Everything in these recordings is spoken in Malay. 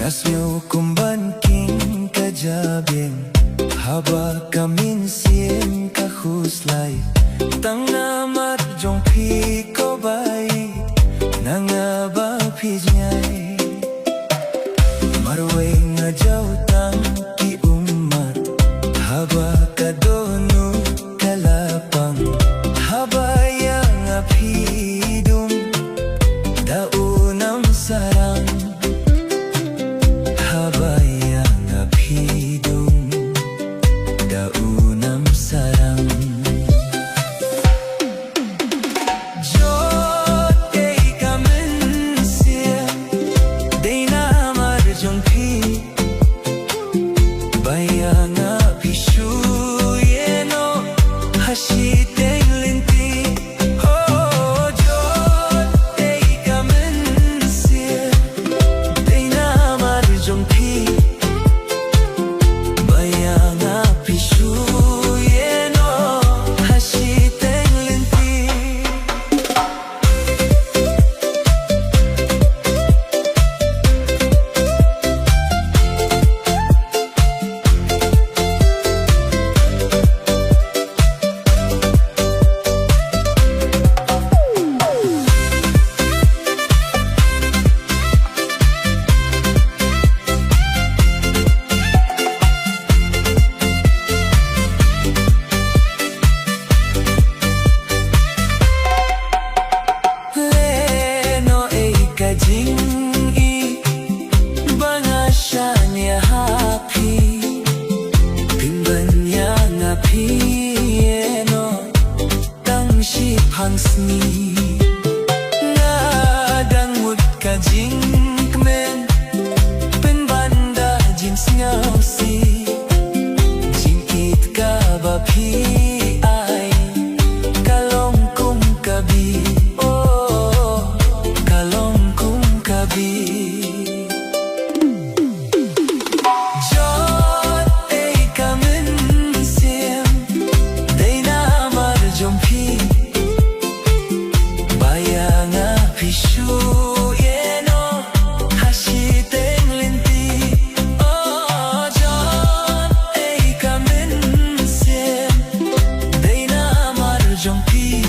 Ngasnyo kumban king kajabing haba kamin sien kahuslay tang namat jong pi ko bay nangaba pijnyay marway nga jaw tang ki umar haba kadonu kalapang haba yang apidum daunam sarang haba yang apidum daunam sarang Hangsni ngadang mut kajing kemen pen banda jeans ngausi jingkit ka bapi ai kalong kum kabi oh kalong kum kabi jot ei kamen sim dei na mar jompi Pishu yeno hashiteng linti oh John ei kamen siem dei na mar jompi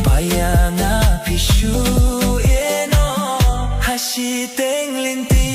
bayanga pishu yeno hashiteng linti